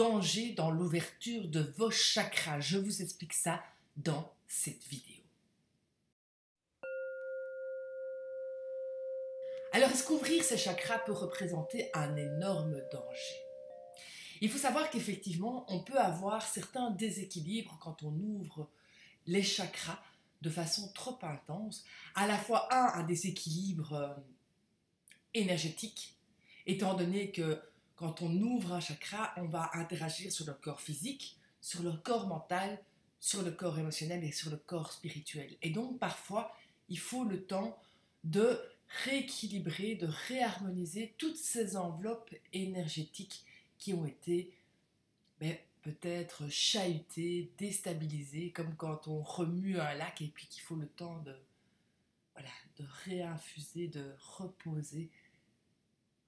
dangers dans l'ouverture de vos chakras? Je vous explique ça dans cette vidéo. Alors, est-ce qu'ouvrir ces chakras peut représenter un énorme danger? Il faut savoir qu'effectivement, on peut avoir certains déséquilibres quand on ouvre les chakras de façon trop intense. À la fois, un déséquilibre énergétique, étant donné que quand on ouvre un chakra, on va interagir sur le corps physique, sur le corps mental, sur le corps émotionnel et sur le corps spirituel. Et donc, parfois, il faut le temps de rééquilibrer, de réharmoniser toutes ces enveloppes énergétiques qui ont été peut-être chahutées, déstabilisées, comme quand on remue un lac et puis qu'il faut le temps de réinfuser, de reposer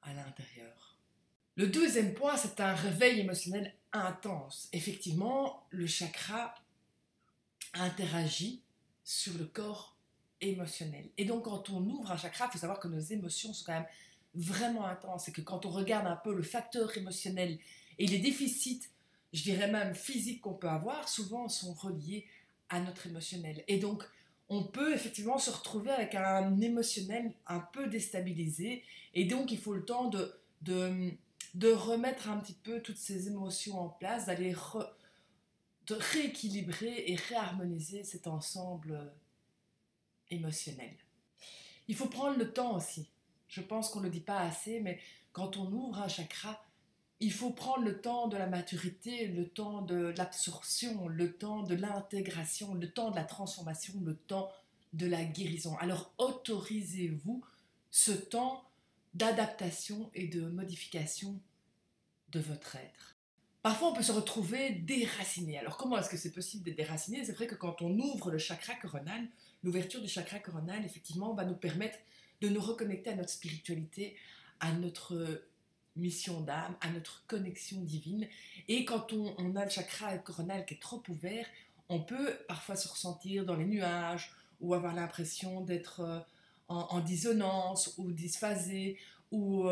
à l'intérieur. Le deuxième point, c'est un réveil émotionnel intense. Effectivement, le chakra interagit sur le corps émotionnel. Et donc, quand on ouvre un chakra, il faut savoir que nos émotions sont quand même vraiment intenses. Et que quand on regarde un peu le facteur émotionnel et les déficits, je dirais même physiques qu'on peut avoir, souvent sont reliés à notre émotionnel. Et donc, on peut effectivement se retrouver avec un émotionnel un peu déstabilisé. Et donc, il faut le temps de remettre un petit peu toutes ces émotions en place, de rééquilibrer et réharmoniser cet ensemble émotionnel. Il faut prendre le temps aussi. Je pense qu'on ne le dit pas assez, mais quand on ouvre un chakra, il faut prendre le temps de la maturité, le temps de l'absorption, le temps de l'intégration, le temps de la transformation, le temps de la guérison. Alors autorisez-vous ce temps d'adaptation et de modification de votre être. Parfois, on peut se retrouver déraciné. Alors, comment est-ce que c'est possible d'être déraciné? C'est vrai que quand on ouvre le chakra coronal, l'ouverture du chakra coronal, effectivement, va nous permettre de nous reconnecter à notre spiritualité, à notre mission d'âme, à notre connexion divine. Et quand on a le chakra coronal qui est trop ouvert, on peut parfois se ressentir dans les nuages ou avoir l'impression d'être en dissonance ou dysphasé ou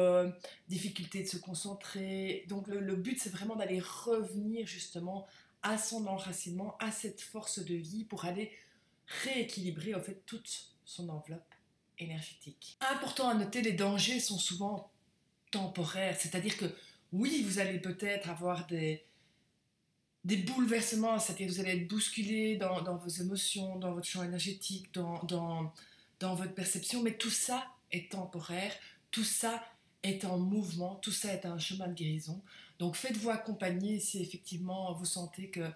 difficulté de se concentrer. Donc le but, c'est vraiment d'aller revenir justement à son enracinement, à cette force de vie pour aller rééquilibrer en fait toute son enveloppe énergétique. Important à noter, les dangers sont souvent temporaires, c'est-à-dire que oui, vous allez peut-être avoir des bouleversements, c'est-à-dire que vous allez être bousculé dans vos émotions, dans votre champ énergétique, dans votre perception, mais tout ça est temporaire, tout ça est en mouvement, tout ça est un chemin de guérison. Donc faites-vous accompagner si effectivement vous sentez que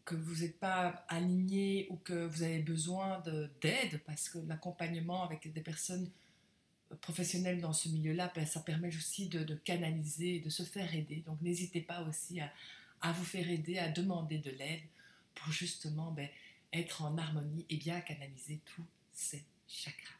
vous n'êtes pas aligné ou que vous avez besoin d'aide, parce que l'accompagnement avec des personnes professionnelles dans ce milieu-là, ça permet aussi de canaliser, de se faire aider. Donc n'hésitez pas aussi à vous faire aider, à demander de l'aide pour justement être en harmonie et bien canaliser tous ces chakras.